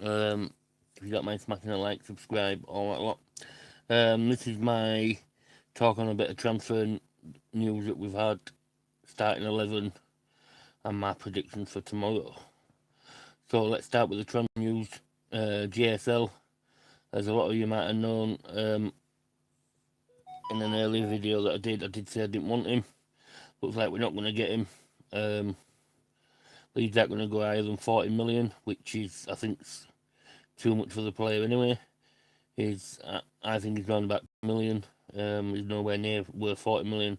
If you don't mind smashing a like, subscribe, all that lot. This is my talk on a bit of transfer news that we've had starting 11 and my predictions for tomorrow. So let's start with the transfer news. JSL, as a lot of you might have known, in an earlier video that I did say I didn't want him. Looks like we're not going to get him. Leeds aren't going to go higher than 40 million, which is, I think, too much for the player anyway. I think he's around about 2 million. He's nowhere near worth 40 million.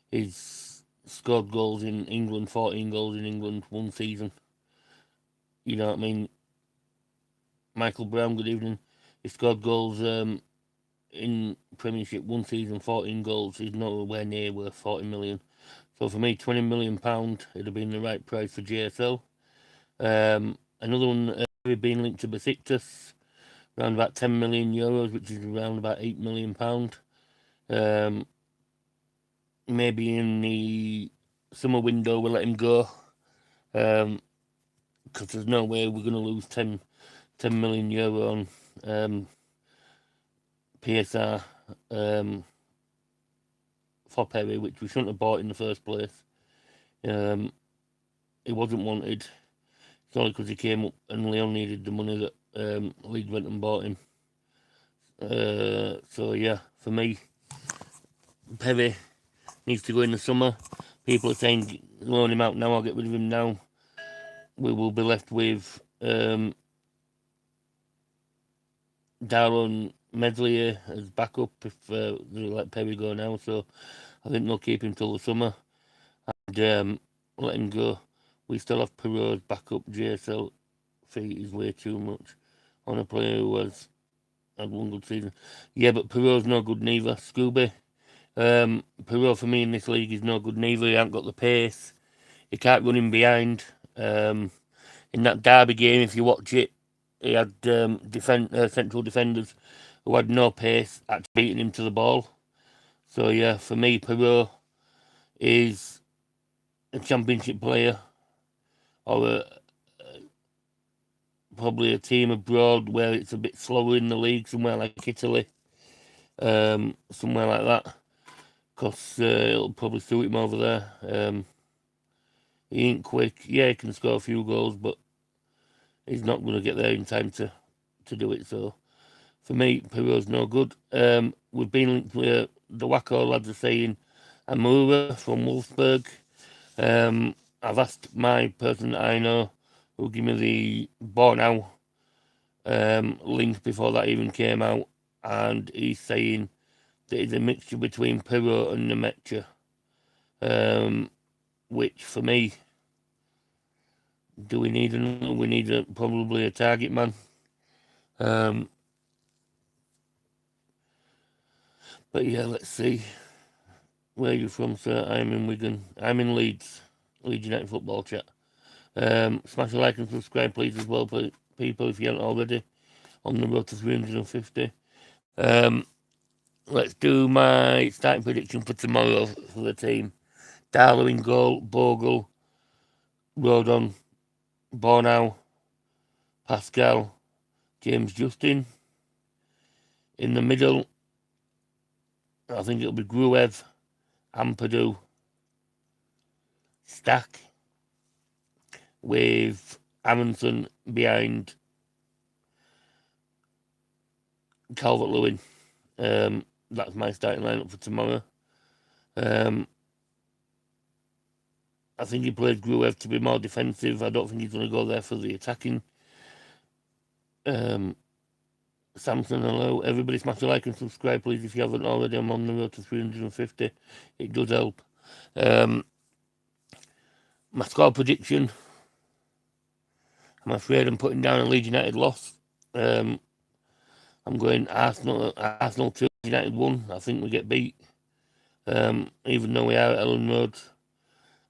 He's scored goals in England, 14 goals in England, one season. You know what I mean? Michael Brown, good evening. He scored goals in Premiership, one season, 14 goals. He's nowhere near worth 40 million. So for me, £20 million, it'd have been the right price for JSL. Another one, being linked to Besiktas, around about 10 million euros, which is around about £8 million. Maybe in the summer window we'll let him go, because there's no way we're going to lose 10 million euro on PSR for Perry, which we shouldn't have bought in the first place. He wasn't wanted. It's only because he came up and Leon needed the money that Leeds went and bought him. So yeah, for me, Perry needs to go in the summer. People are saying loan him out now, I'll get rid of him now. We will be left with Darren Medley as backup if they let Perry go now. So I think they'll keep him till the summer and let him go. We still have Perot's backup. JSL fee is way too much on a player who had one good season. Yeah, but Perot's no good neither. Scooby. Perot for me in this league is no good neither. He hasn't got the pace. He can't run in behind. In that Derby game, if you watch it, he had central defenders who had no pace at beating him to the ball. So yeah, for me, Perot is a championship player, or probably a team abroad where it's a bit slower in the league, somewhere like Italy, somewhere like that, because it'll probably suit him over there. He ain't quick. Yeah, he can score a few goals, but he's not going to get there in time to do it. So for me, Perot's no good. We've been linked with the Wacko lads are saying Amura from Wolfsburg. I've asked my person that I know who gave me the Bornau link before that even came out, and he's saying that it's a mixture between Perot and Nemecha, which for me, do we need another? We need probably a target man. But yeah, let's see. Where are you from, sir? I'm in Wigan. I'm in Leeds. Leeds United Football Chat. Smash a like and subscribe, please, as well, people, if you haven't already. On the road to 350. Let's do my starting prediction for tomorrow for the team. Darlow in goal, Bogle, Rodon, Bornau, Pascal, James Justin. In the middle, I think it'll be Gruev, Ampadu, Stack, with Amundsen behind Calvert-Lewin. That's my starting lineup for tomorrow. I think he plays Gruev to be more defensive. I don't think he's going to go there for the attacking. Samson, hello. Everybody smash a like and subscribe, please, if you haven't already. I'm on the road to 350. It does help. My score prediction, I'm afraid I'm putting down a Leeds United loss. I'm going Arsenal 2, United 1. I think we get beat. Even though we are at Ellen Road.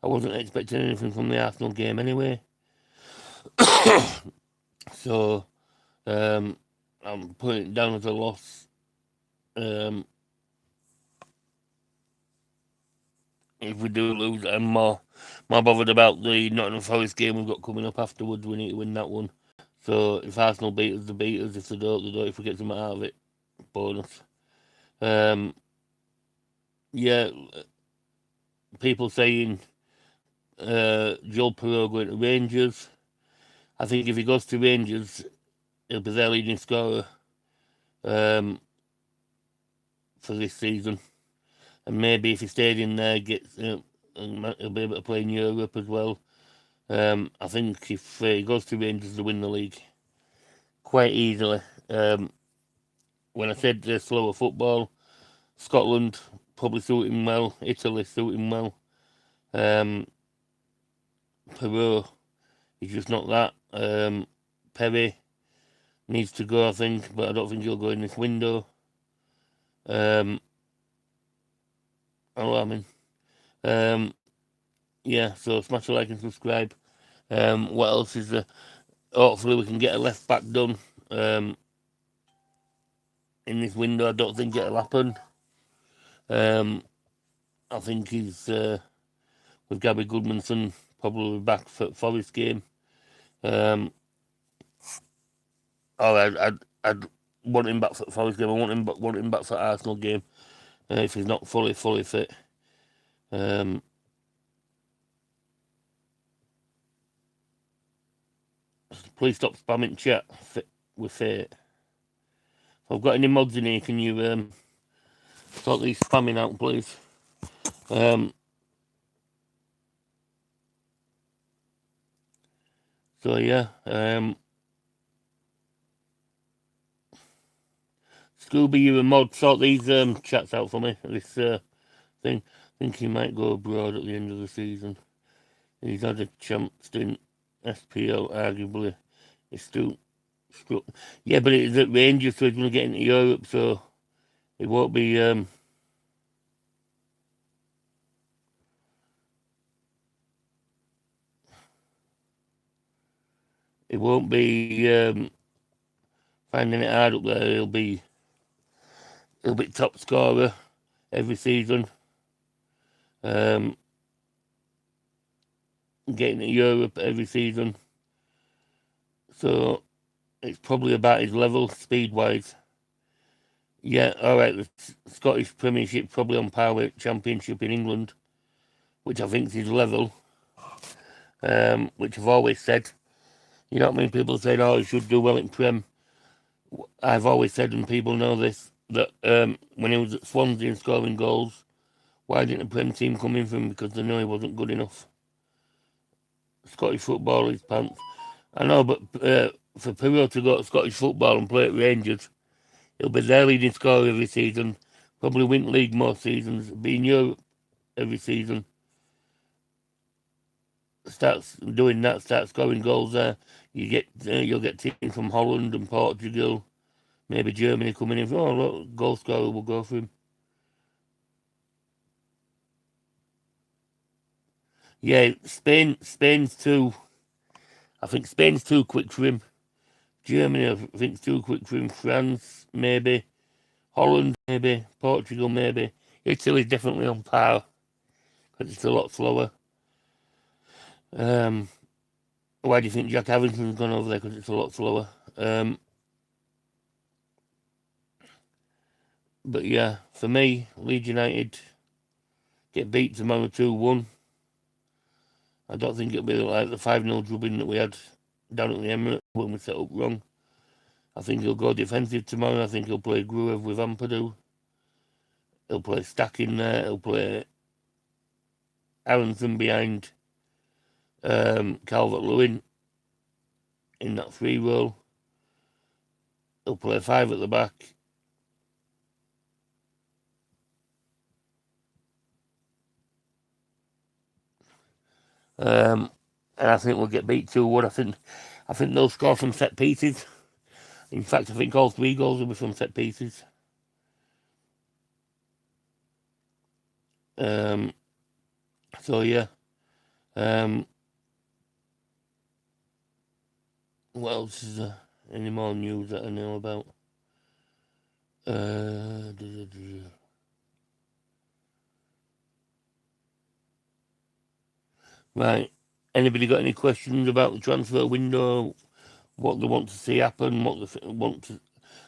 I wasn't expecting anything from the Arsenal game anyway. So, I'm putting it down as a loss. If we do lose, I'm more bothered about the Nottingham Forest game we've got coming up afterwards. We need to win that one. So if Arsenal beat us, they beat us. If they don't, they don't. If we get something out of it, bonus. Um, yeah, people saying Joel Perreault going to Rangers. I think if he goes to Rangers, he'll be their leading scorer um, for this season. And maybe if he stayed in there, he'll be able to play in Europe as well. I think if he goes to Rangers, they'll win the league quite easily. When I said slower football, Scotland probably suit him well. Italy suit him well. Peru, he's just not that. Perry needs to go, I think, but I don't think he'll go in this window. I mean, um, yeah. So smash a like and subscribe. What else is there? Hopefully we can get a left back done in this window. I don't think it'll happen. I think he's with Gabby Goodmanson probably back for Forest game. Or I'd want him back for Forest game. I want him back for Arsenal game if he's not fully fit. Please stop spamming chat with Fate. If I've got any mods in here, can you sort these spamming out, please? So yeah, Scooby, you a mod, sort these chats out for me. This thing. I think he might go abroad at the end of the season. He's had a champ stint. SPL arguably is still struck. Yeah, but it's at Rangers, so he's going to get into Europe, so it won't be. It won't be finding it hard up there. He'll be top scorer every season. Getting to Europe every season. So it's probably about his level, speed-wise. Yeah, alright, the Scottish Premiership probably on par with Championship in England, which I think is his level, which I've always said. You know what I mean? People say, oh, he should do well in Prem. I've always said, and people know this, that when he was at Swansea and scoring goals, why didn't the Prem team come in for him? Because they know he wasn't good enough. Scottish football is pants. I know, but for Perreault to go to Scottish football and play at Rangers, he'll be their leading scorer every season, probably win league most seasons, be in Europe every season. Starts doing that, starts scoring goals there. You'll get teams from Holland and Portugal, maybe Germany coming in. Oh, look, goal scorer will go for him. Yeah, Spain's too. I think Spain's too quick for him. Germany, I think, is too quick for him. France, maybe. Holland, maybe. Portugal, maybe. Italy's definitely on par because it's a lot slower. Why do you think Jack Harrison's gone over there? Because it's a lot slower. But yeah, for me, Leeds United get beat tomorrow 2-1. I don't think it'll be like the 5-0 drubbing that we had down at the Emirates when we set up wrong. I think he'll go defensive tomorrow. I think he'll play Gruev with Ampadu. He'll play Stack in there. He'll play Aronson behind Calvert-Lewin in that free role. He'll play 5 at the back. And I think we'll get beat 2-1. I think they'll score from set pieces. In fact, I think all 3 goals will be from set pieces. So yeah. What else is there? Any more news that I know about? Right. Anybody got any questions about the transfer window? what they want to see happen, what they want to.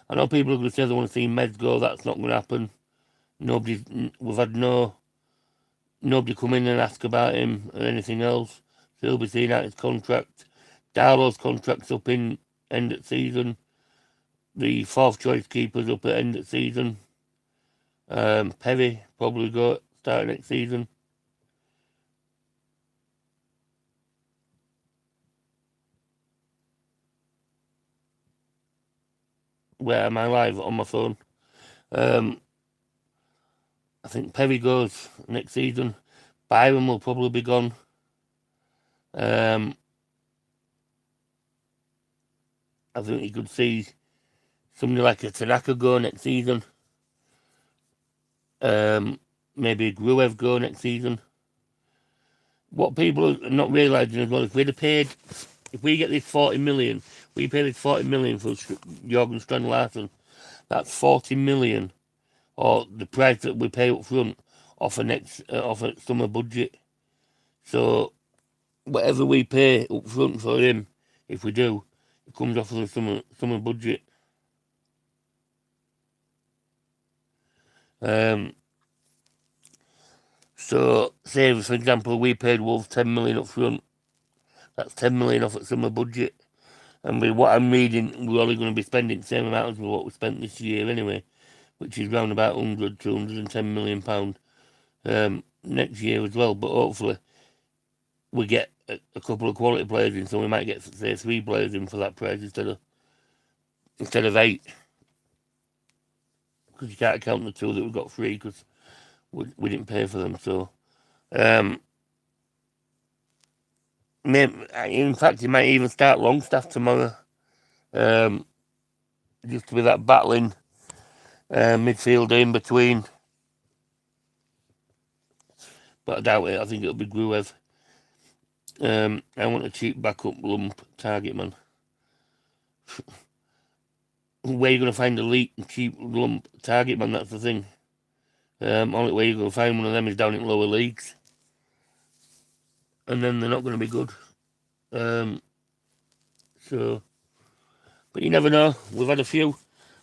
I know people are going to say they want to see Meds go. That's not going to happen. We've had nobody come in and ask about him or anything else. So he'll be seeing out his contract. Darlow's contract's up in end of season. The fourth choice keeper's up at end of season. Perry probably go start next season. Where am I live on my phone? I think Perry goes next season. Byron will probably be gone. I think you could see somebody like a Tanaka go next season. Maybe Gruev go next season. What people are not realising as well, if we get this 40 million, we pay this 40 million for Jorgen Strand Larsen, that's 40 million, or the price that we pay up front off a summer budget. So whatever we pay up front for him, if we do, it comes off of the summer budget. So say for example we paid Wolves 10 million up front, that's 10 million off at summer budget. And with what I'm reading, we're only going to be spending the same amount as what we spent this year anyway, which is around about 100 to 110 million pound next year as well. But hopefully we get a couple of quality players in, so we might get, say, 3 players in for that price instead of 8. Because you can't count the 2 that we got free because we didn't pay for them. So, in fact, he might even start Longstaff tomorrow. Just with that battling midfielder in between. But I doubt it. I think it'll be Gruev. I want a cheap backup lump target man. Where are you going to find a cheap lump target man? That's the thing. Only way you're going to find one of them is down in lower leagues. And then they're not going to be good. But you never know. We've had a few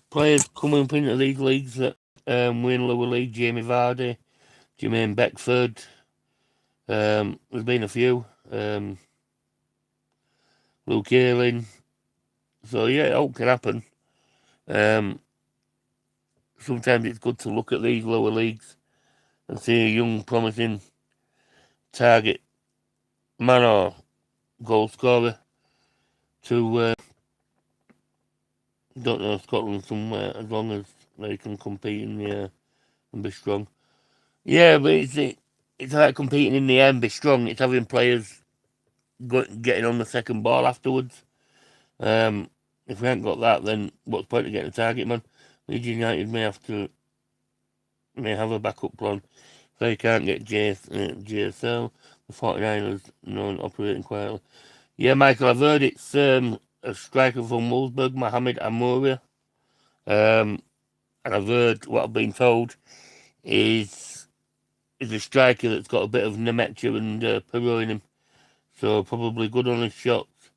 players coming up into these leagues that we're in lower league. Jamie Vardy, Jermaine Beckford. There's been a few. Luke Ayling. So yeah, it all can happen. Sometimes it's good to look at these lower leagues and see a young, promising target man or goal scorer to don't know, Scotland somewhere, as long as they can compete in the air and be strong. Yeah, but it's like competing in the air and be strong. It's having players getting on the second ball afterwards. If we haven't got that, then what's the point of getting a target man? Leeds United may have a backup plan. If they can't get JSL, the 49ers known operating quietly. Yeah, Michael, I've heard it's a striker from Wolfsburg, Mohamed Amouria. And I've heard what I've been told is a striker that's got a bit of Nemecha and Perot in him. So probably good on his shots.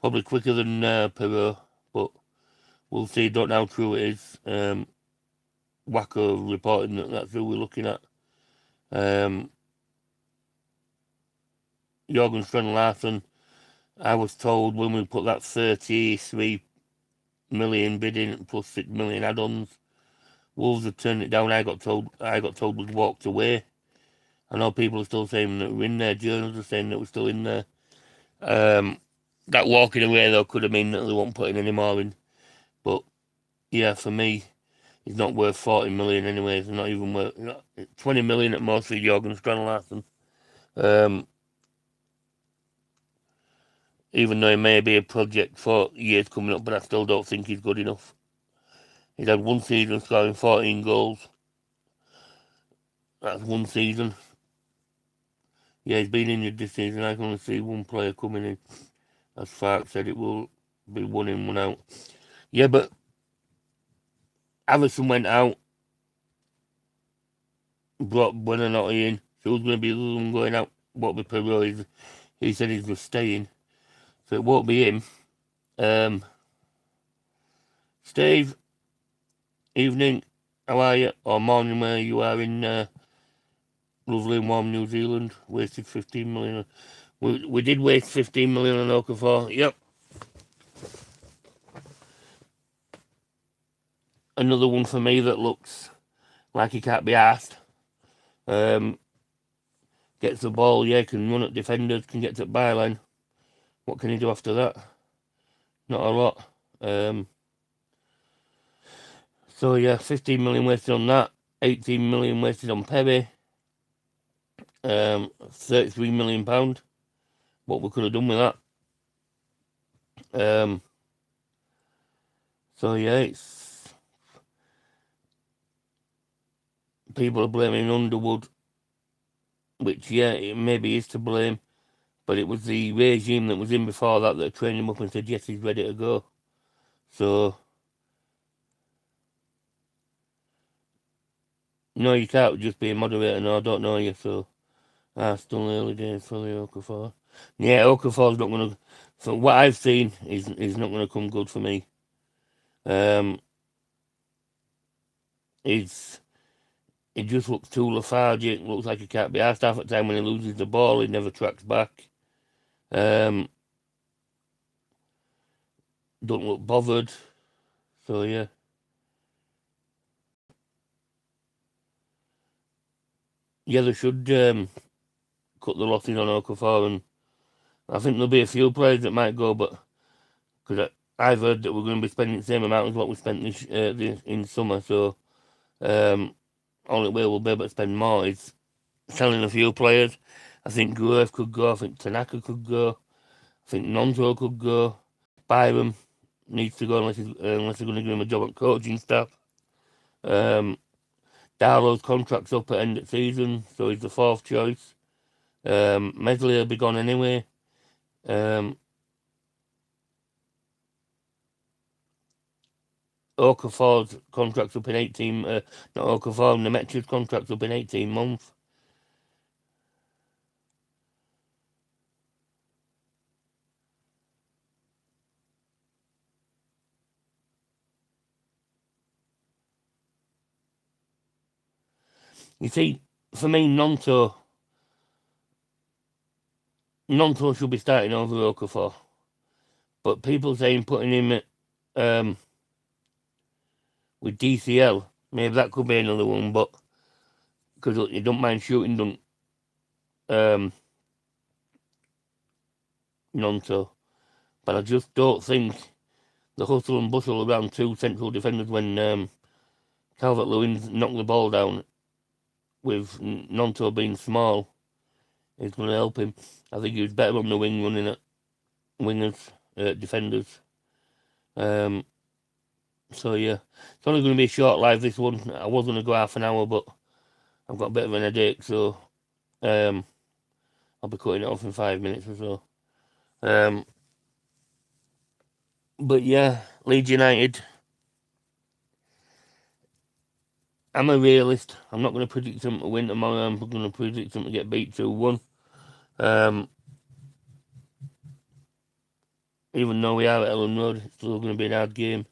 Probably quicker than Perot, but we'll see. Don't know how true it is. Wacko reporting that's who we're looking at. Jorgen Strand Larsen, I was told when we put that 33 million bid in plus 6 million add-ons, Wolves have turned it down. I got told was walked away. I know people are still saying that we're in there. Journals are saying that we're still in there. That walking away though could have meant that they won't put in any more in. But yeah, for me, it's not worth 40 million anyway. It's not even worth 20 million at most for Jorgen Strand Larsen. Even though he may be a project for years coming up, but I still don't think he's good enough. He's had one season scoring 14 goals. That's one season. Yeah, he's been injured this season. I can only see one player coming in. As Fark said, it will be 1 in, 1 out. Yeah, but Avison went out, brought Buonanotte in. So who's going to be the other one going out? What will be Perot? He said he's just staying. So it won't be him. Um, Steve, evening. How are you? Or morning where you are in lovely and warm New Zealand. Wasted 15 million. We did waste 15 million on Okafor. Yep. Another one for me that looks like he can't be asked. Gets the ball, yeah, can run at defenders, can get to the byline. What can he do after that? Not a lot. So yeah, 15 million wasted on that. 18 million wasted on Perry. 33 million pound. What we could have done with that. So yeah, it's people are blaming Underwood, which yeah, it maybe is to blame, but it was the regime that was in before that trained him up and said yes, he's ready to go. So no, you can't just be a moderator. No, I don't know you. So still early days for the Okafor. Yeah, Okafor's not gonna. From what I've seen, is not gonna come good for me. It just looks too lethargic. Looks like he can't be asked. Half the time when he loses the ball, he never tracks back. Don't look bothered. So yeah. Yeah, they should cut the losses on Okafor, and I think there'll be a few players that might go, but because I've heard that we're going to be spending the same amount as what we spent this in summer, so only way we'll be able to spend more is selling a few players. I think Grove could go. I think Tanaka could go. I think Nonto could go. Byram needs to go unless they're going to give him a job at coaching staff. Darlow's contract's up at end of season, so he's the fourth choice. Medley will be gone anyway. Okafor's contract's up in 18. Not Okafor, Nemetria's contract's up in 18 months. You see, for me, Nonto should be starting over Okafor. But people saying putting him at, with DCL, maybe that could be another one, but because you don't mind shooting, Nonto. But I just don't think the hustle and bustle around two central defenders when Calvert-Lewin's knocked the ball down with Nonto being small is going to help him. I think he was better on the wing running at wingers, defenders. So yeah, it's only going to be a short live this one. I was going to go half an hour, but I've got a bit of an headache, so I'll be cutting it off in 5 minutes or so. But yeah, Leeds United. I'm a realist. I'm not going to predict them to win tomorrow. I'm going to predict them to get beat 2-1. Even though we are at Ellen Road, it's still going to be an hard game.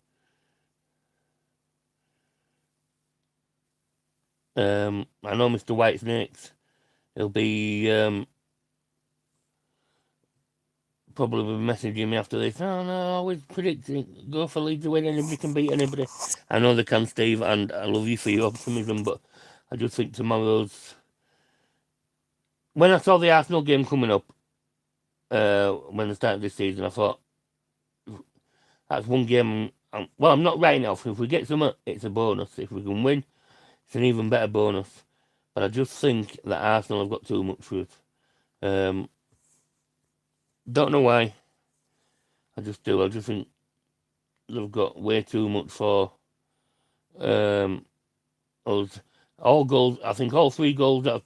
I know Mr. White Snakes. He'll be probably messaging me after this. Oh no, I always predicting go for Leeds to win. Anybody can beat anybody. I know they can, Steve, and I love you for your optimism, but I just think tomorrow's. When I saw the Arsenal game coming up, when they started this season, I thought that's one game. Well, I'm not writing it off. If we get some, it's a bonus. If we can win, it's an even better bonus. But I just think that Arsenal have got too much for us. Don't know why. I just do. I just think they've got way too much for us. All goals. I think all three goals that are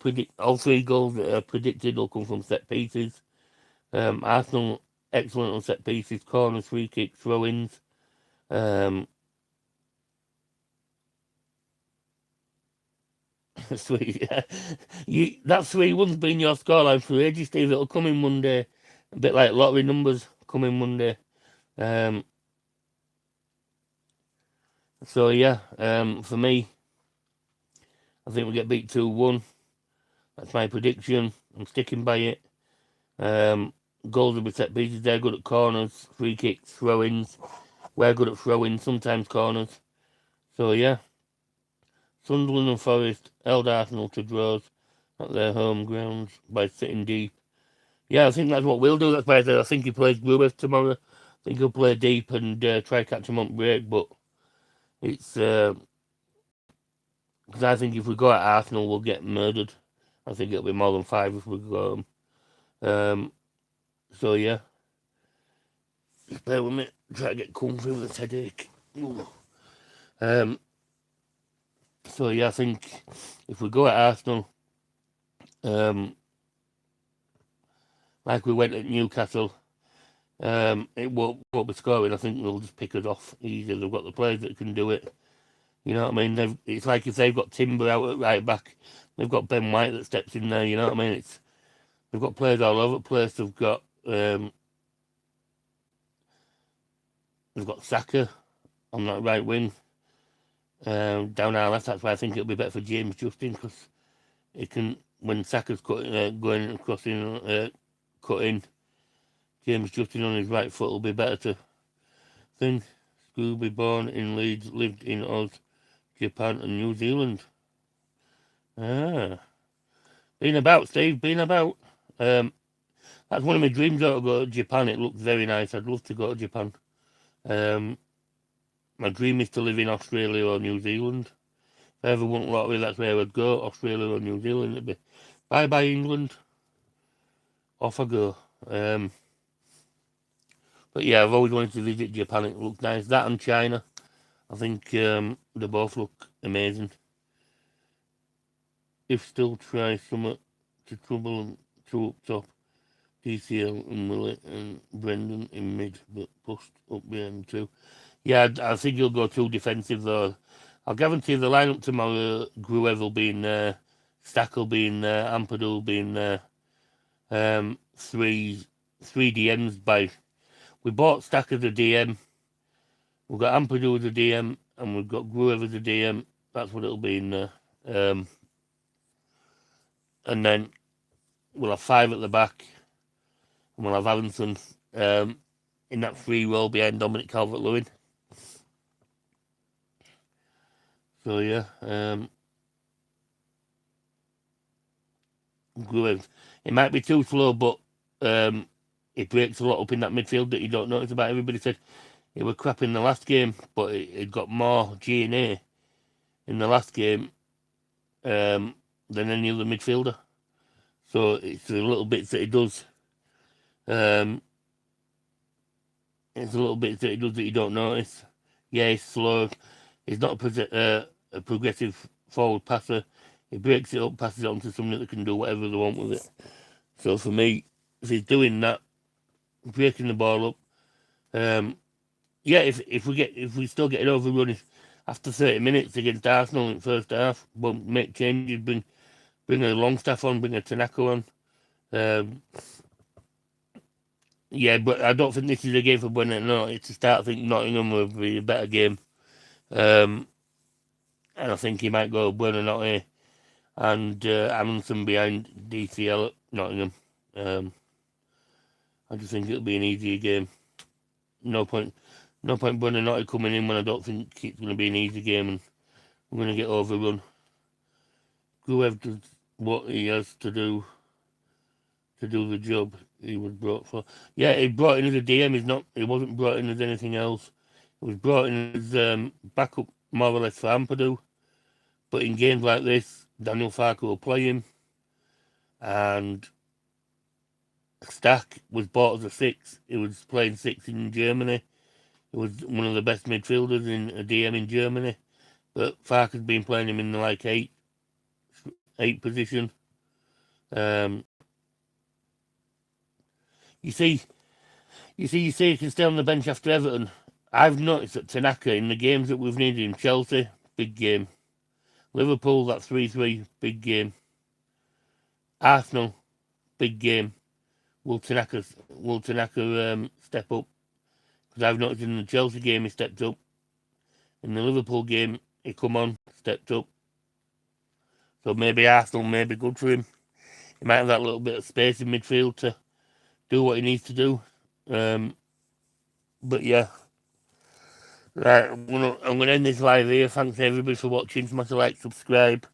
predicted will come from set pieces. Arsenal excellent on set pieces, corners, free kicks, throw-ins. Sweet. That 3-1's been your scoreline for ages, Steve. It'll come in Monday. A bit like lottery numbers come in Monday. Um, so yeah, for me, I think we get beat 2-1. That's my prediction. I'm sticking by it. Goals will be set pieces. They're good at corners, free kicks, throw-ins. We're good at throw-ins, sometimes corners. So yeah, Sunderland and Forest held Arsenal to draws at their home grounds by sitting deep. Yeah, I think that's what we'll do. That's why I said I think he plays Gruev tomorrow. I think he'll play deep and try catch him on break. But it's because I think if we go at Arsenal, we'll get murdered. I think it'll be more than 5 if we go. So yeah, just bear with me. Try to get comfy with this headache. So yeah, I think if we go at Arsenal, like we went at Newcastle, it won't be scoring. I think they'll just pick us off easy. They've got the players that can do it. You know what I mean? It's like if they've got Timber out at right back, they've got Ben White that steps in there. You know what I mean? They've got players all over the place. They've got Saka on that right wing. Down our left, that's why I think it'll be better for James Justin because it can when Saka's going across cutting. James Justin on his right foot will be better to think. Scooby, born in Leeds, lived in Oz, Japan and New Zealand. Been about, Steve, been about. That's one of my dreams though, to go to Japan. It looks very nice. I'd love to go to Japan. My dream is to live in Australia or New Zealand. If I ever won lottery, that's where I would go, Australia or New Zealand. It'd be bye-bye England. Off I go. But yeah, I've always wanted to visit Japan. It looks nice. That and China. I think they both look amazing. If still try somewhat to trouble and two up top. DCL and Willett and Brendan in mid, but post up behind too. Yeah, I think he'll go too defensive though. I'll guarantee the lineup tomorrow, Gruev will be in there, Stack will be in there, Ampadu will be in there. Three DMs by. We bought Stack as a DM. We've got Ampadu as a DM, and we've got Gruev as a DM. That's what it'll be in there. And then we'll have 5 at the back, and we'll have Aronson in that free role behind Dominic Calvert-Lewin. So yeah, Gruev. It might be too slow, but it breaks a lot up in that midfield that you don't notice about. Everybody said it was crap in the last game, but it got more G&A in the last game than any other midfielder. So it's the little bits that it does. It's a little bits that it does that you don't notice. Yeah, he's slow. He's not a progressive forward passer. He breaks it up, passes it on to somebody that can do whatever they want with it. So for me, if he's doing that, breaking the ball up, yeah, if we still get it overrun after 30 minutes against Arsenal in the first half, we'll make changes, bring a Longstaff on, bring a Tanaka on. Yeah, but I don't think this is a game for Buonanotte. It's to start. I think Nottingham will be a better game. And I think he might go Buonanotte and Amundsen behind DCL at Nottingham. I just think it'll be an easier game. No point Buonanotte coming in when I don't think it's going to be an easy game and we're going to get overrun. Gruev does what he has to do the job he was brought for. Yeah, he brought in as a DM. He wasn't brought in as anything else. He was brought in as backup more or less for Ampadu. But in games like this, Daniel Farke will play him. And Stack was bought as a 6. He was playing 6 in Germany. He was one of the best midfielders in a DM in Germany. But Farke has been playing him in the 8 position. You say he can stay on the bench after Everton. I've noticed that Tanaka in the games that we've needed him, Chelsea, big game. Liverpool, that 3-3, big game. Arsenal, big game. Will Tanaka step up? Because Because I've noticed in the Chelsea game he stepped up. In the Liverpool game he come on, stepped up. So maybe Arsenal may be good for him. He might have that little bit of space in midfield to do what he needs to do. But yeah. Right, I'm gonna end this live here. Thanks everybody for watching. Smash a like, subscribe,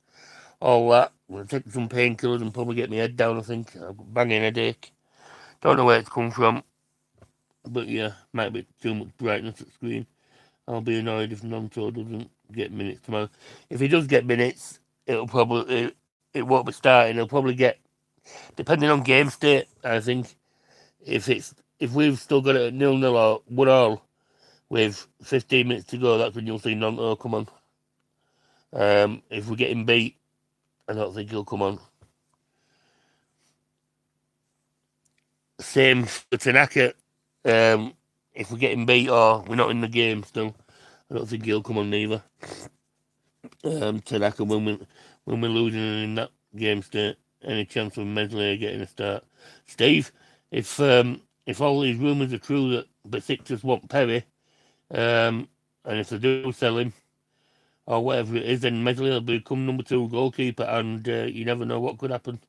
all that. I'm gonna take some painkillers and probably get my head down, I think. I've got a banging headache. Don't know where it's come from. But yeah, might be too much brightness at the screen. I'll be annoyed if Nonto doesn't get minutes tomorrow. If he does get minutes, it won't be starting. He'll probably get, depending on game state, I think. If we've still got it at 0-0 or 1-1 with 15 minutes to go, that's when you'll see Nonto come on. If we're getting beat, I don't think he'll come on. Same for Tanaka. If we're getting beat or we're not in the game still, I don't think he'll come on neither. Tanaka, when we're losing in that game state, any chance of Meslier getting a start? Steve, if all these rumours are true that Besiktas want Perry, and if they do sell him or whatever it is, then Meslier will become number 2 goalkeeper, and you never know what could happen.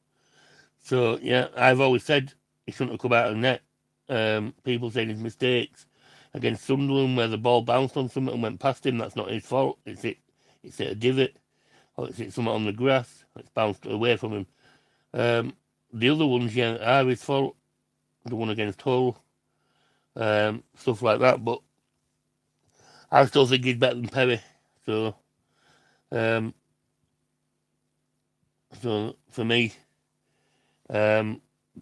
So yeah, I've always said he shouldn't have come out of the net. People saying his mistakes against Sunderland where the ball bounced on something and went past him, that's not his fault. It's hit a divot, or it's hit something on the grass, it's bounced away from him. The other ones, yeah, are his fault. The one against Hull, stuff like that. But I still think he's better than Perry. So for me,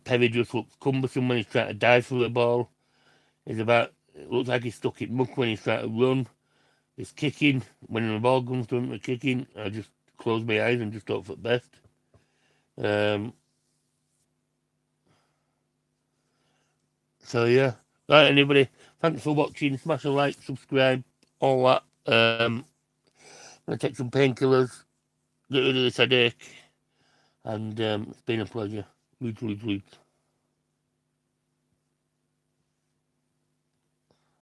Perry just looks cumbersome when he's trying to dive through the ball. It looks like he's stuck in muck when he's trying to run. He's kicking. When the ball comes to him for kicking, I just close my eyes and just hope for the best. So yeah. Right, anybody, thanks for watching. Smash a like, subscribe, all that. I'm gonna take some painkillers, get rid of this headache, and it's been a pleasure. Leeds, Leeds, Leeds.